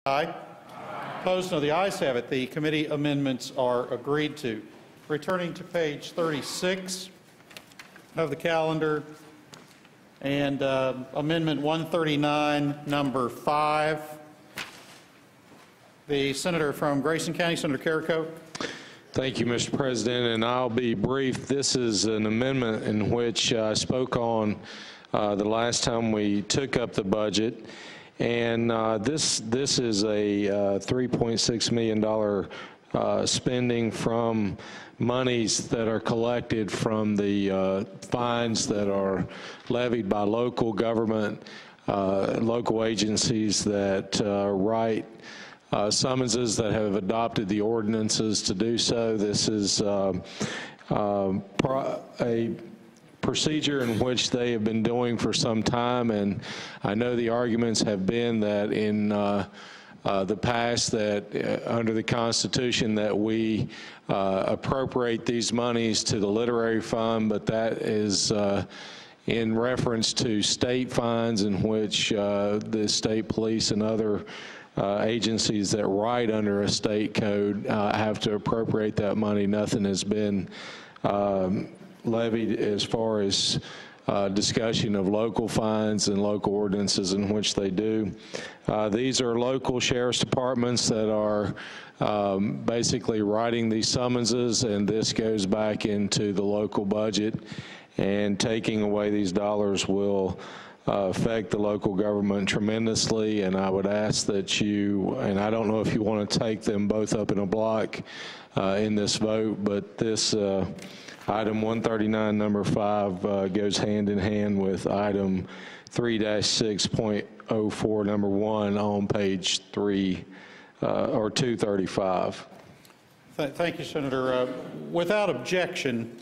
Aye. Opposed? No. The ayes have it. The committee amendments are agreed to. Returning to page 36 of the calendar, and Amendment 139, number 5. The senator from Grayson County, Senator Carrico. Thank you, Mr. President, and I'll be brief. This is an amendment in which I spoke on the last time we took up the budget, and this is a $3.6 million spending from monies that are collected from the fines that are levied by local government, local agencies that write summonses, that have adopted the ordinances to do so. This is a procedure in which they have been doing for some time, and I know the arguments have been that in the past that under the Constitution that we appropriate these monies to the literary fund, but that is in reference to state fines in which the state police and other agencies that write under a state code have to appropriate that money. Nothing has been levied as far as discussion of local fines and local ordinances in which they do. These are local sheriff's departments that are basically writing these summonses, and this goes back into the local budget, and taking away these dollars will affect the local government tremendously. And I would ask that you, and I don't know if you want to take them both up in a block in this vote, but this item 139, number 5, goes hand in hand with item 3-6.04, number 1 on page 3 or 235. Thank you, Senator. Without objection,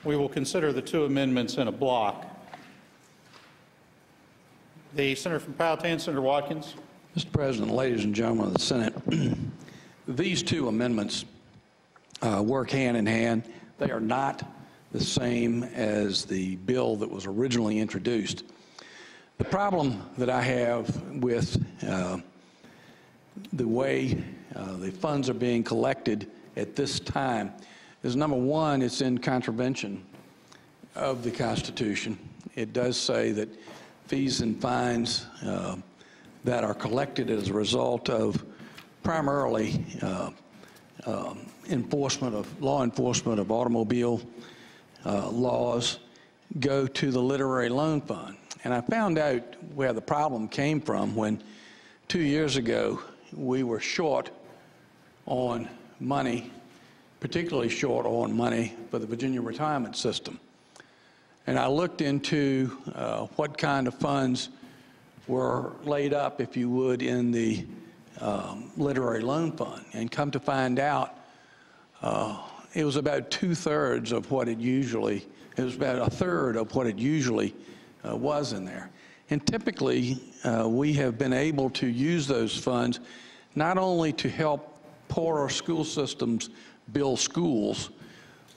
we will consider the two amendments in a block. The senator from Powhatan, Senator Watkins. Mr. President, ladies and gentlemen of the Senate, these two amendments work hand in hand. They are not the same as the bill that was originally introduced. The problem that I have with the way the funds are being collected at this time is, number one, it's in contravention of the Constitution. It does say that fees and fines that are collected as a result of primarily law enforcement of automobile laws go to the Literary Loan Fund. And I found out where the problem came from when 2 years ago we were short on money, particularly short on money for the Virginia retirement system. And I looked into what kind of funds were laid up, if you would, in the Literary Loan Fund, and come to find out it was about 2/3 of what it usually, it was about 1/3 of what it usually was in there. And typically, we have been able to use those funds not only to help poorer school systems build schools,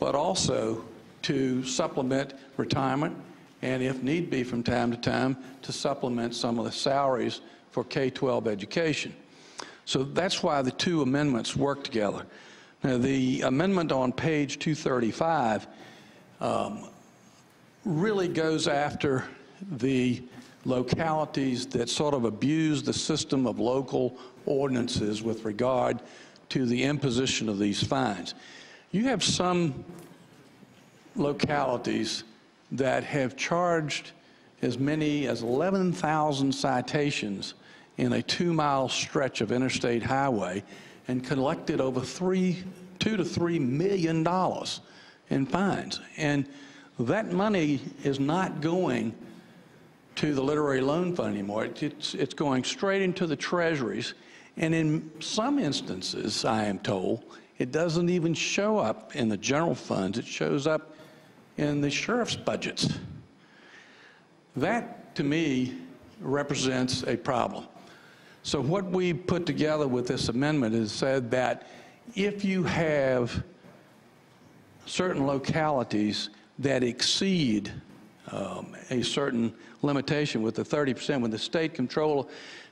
but also to supplement retirement, and if need be from time to time, to supplement some of the salaries for K-12 education. So that's why the two amendments work together. Now, the amendment on page 235 really goes after the localities that sort of abuse the system of local ordinances with regard to the imposition of these fines. You have some localities that have charged as many as 11,000 citations in a 2-mile stretch of interstate highway and collected over $2 to $3 million in fines. And that money is not going to the Literary Loan Fund anymore. It's going straight into the treasuries. And in some instances, I am told, it doesn't even show up in the general funds. It shows up in the sheriff's budgets. That, to me, represents a problem. So what we put together with this amendment is said that if you have certain localities that exceed a certain limitation with the 30%, when the state controller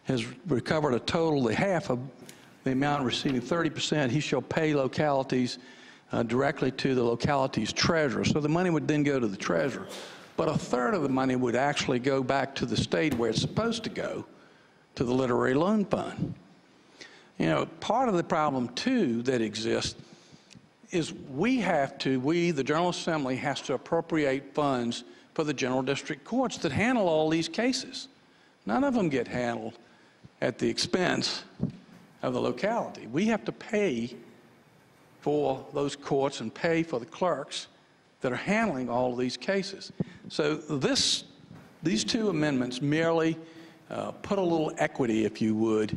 has recovered a total of half of the amount, receiving 30%. He shall pay localities directly to the locality's treasurer. So the money would then go to the treasurer. But a third of the money would actually go back to the state where it's supposed to go, to the Literary Loan Fund. You know, part of the problem, too, that exists is we, the General Assembly, has to appropriate funds for the general district courts that handle all these cases. None of them get handled at the expense of the locality. We have to pay for those courts and pay for the clerks that are handling all of these cases. So these two amendments merely put a little equity, if you would,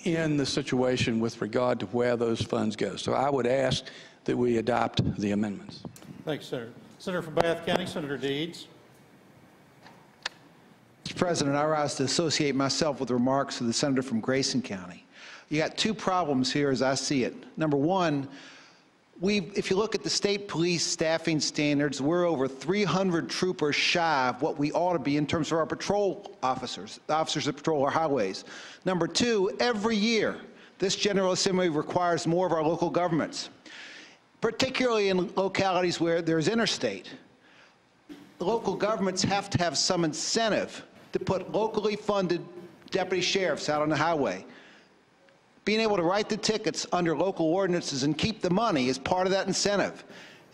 in the situation with regard to where those funds go. So I would ask that we adopt the amendments. Thanks, Senator. Senator from Bath County, Senator Deeds. Mr. President, I rise to associate myself with remarks of the senator from Grayson County. You got two problems here as I see it. Number one, if you look at the state police staffing standards, we're over 300 troopers shy of what we ought to be in terms of our patrol officers, the officers that patrol our highways. Number two, every year, this General Assembly requires more of our local governments, particularly in localities where there's interstate. The local governments have to have some incentive to put locally funded deputy sheriffs out on the highway. Being able to write the tickets under local ordinances and keep the money is part of that incentive.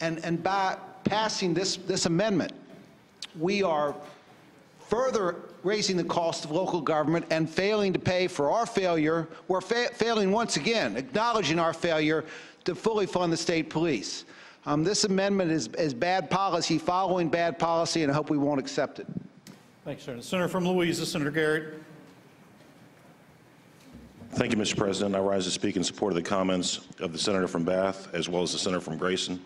And by passing this amendment, we are further raising the cost of local government and failing to pay for our failure. We're failing once again, acknowledging our failure to fully fund the state police. This amendment is bad policy, following bad policy, and I hope we won't accept it. Thanks, Senator. Senator from Louisa, Senator Garrett. Thank you, Mr. President. I rise to speak in support of the comments of the senator from Bath as well as the senator from Grayson.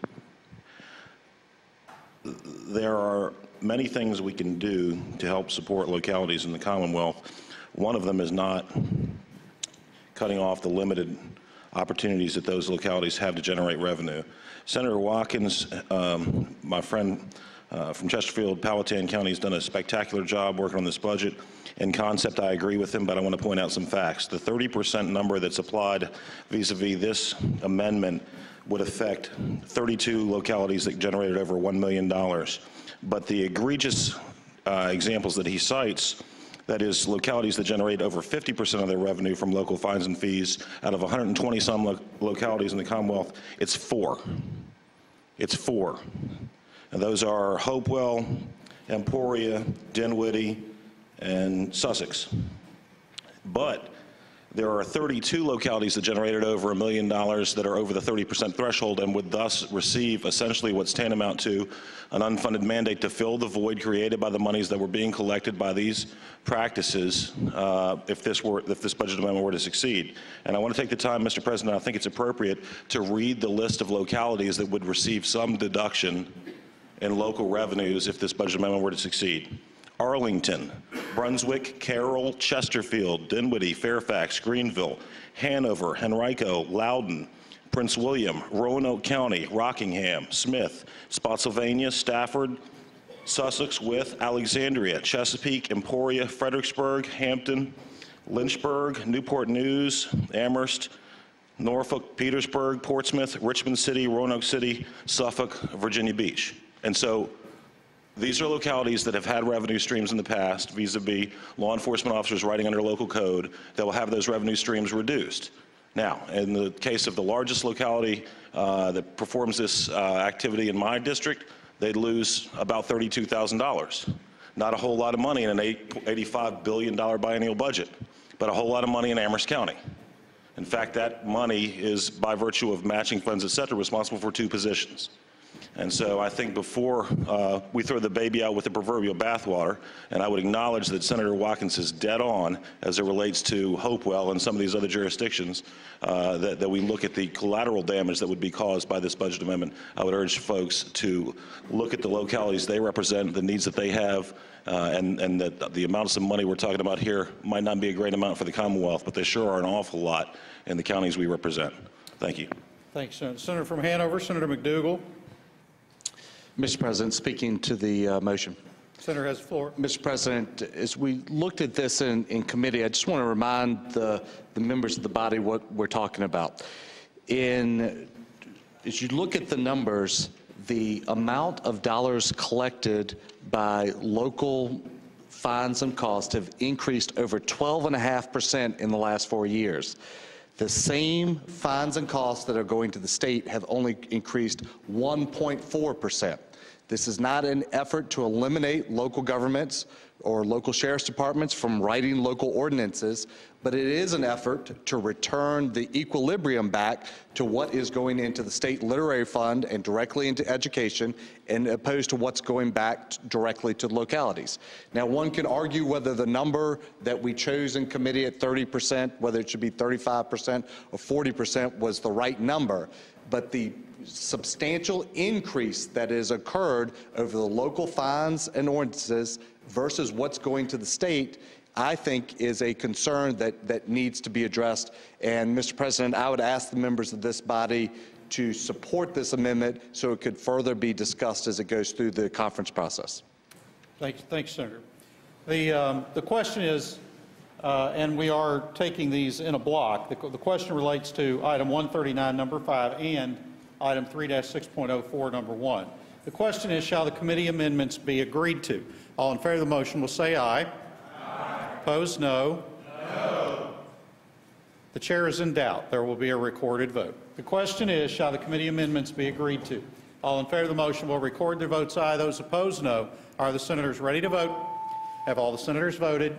There are many things we can do to help support localities in the Commonwealth. One of them is not cutting off the limited opportunities that those localities have to generate revenue. Senator Watkins, my friend from Chesterfield, Powhatan County, has done a spectacular job working on this budget. In concept, I agree with him, but I want to point out some facts. The 30% number that's applied vis-a-vis this amendment would affect 32 localities that generated over $1 million. But the egregious examples that he cites, that is localities that generate over 50% of their revenue from local fines and fees, out of 120 some localities in the Commonwealth, it's 4. It's 4. And those are Hopewell, Emporia, Dinwiddie, and Sussex. But there are 32 localities that generated over $1 million that are over the 30% threshold and would thus receive essentially what's tantamount to an unfunded mandate to fill the void created by the monies that were being collected by these practices if this budget amendment were to succeed. And I want to take the time, Mr. President, I think it's appropriate to read the list of localities that would receive some deduction in local revenues if this budget amendment were to succeed. Arlington, Brunswick, Carroll, Chesterfield, Dinwiddie, Fairfax, Greenville, Hanover, Henrico, Loudoun, Prince William, Roanoke County, Rockingham, Smith, Spotsylvania, Stafford, Sussex, Wythe, Alexandria, Chesapeake, Emporia, Fredericksburg, Hampton, Lynchburg, Newport News, Amherst, Norfolk, Petersburg, Portsmouth, Richmond City, Roanoke City, Suffolk, Virginia Beach. And so these are localities that have had revenue streams in the past vis-a-vis law enforcement officers writing under local code that will have those revenue streams reduced. Now, in the case of the largest locality that performs this activity in my district, they'd lose about $32,000. Not a whole lot of money in an $85 billion biennial budget, but a whole lot of money in Amherst County. In fact, that money is, by virtue of matching funds, et cetera, responsible for 2 positions. And so I think before we throw the baby out with the proverbial bathwater, and I would acknowledge that Senator Watkins is dead on as it relates to Hopewell and some of these other jurisdictions, that we look at the collateral damage that would be caused by this budget amendment. I would urge folks to look at the localities they represent, the needs that they have, and that the amounts of money we're talking about here might not be a great amount for the Commonwealth, but they sure are an awful lot in the counties we represent. Thank you. Thanks, Senator. Senator from Hanover, Senator McDougal. Mr. President, speaking to the motion. Senator has the floor. Mr. President, as we looked at this in committee, I just want to remind the members of the body what we're talking about. As you look at the numbers, the amount of dollars collected by local fines and costs have increased over 12.5% in the last 4 years. The same fines and costs that are going to the state have only increased 1.4%. This is not an effort to eliminate local governments or local sheriff's departments from writing local ordinances, but it is an effort to return the equilibrium back to what is going into the state literary fund and directly into education, and opposed to what's going back directly to the localities. Now, one can argue whether the number that we chose in committee at 30%, whether it should be 35% or 40%, was the right number, but the substantial increase that has occurred over the local fines and ordinances versus what's going to the state, I think, is a concern that needs to be addressed. And, Mr. President, I would ask the members of this body to support this amendment so it could further be discussed as it goes through the conference process. Thanks, Senator. The question is, and we are taking these in a block, the question relates to item 139, number 5, and item 3-6.04, number 1. The question is, shall the committee amendments be agreed to? All in favor of the motion will say aye. Aye. Opposed, no. No. The chair is in doubt. There will be a recorded vote. The question is, shall the committee amendments be agreed to? All in favor of the motion will record their votes aye. Those opposed, no. Are the senators ready to vote? Have all the senators voted?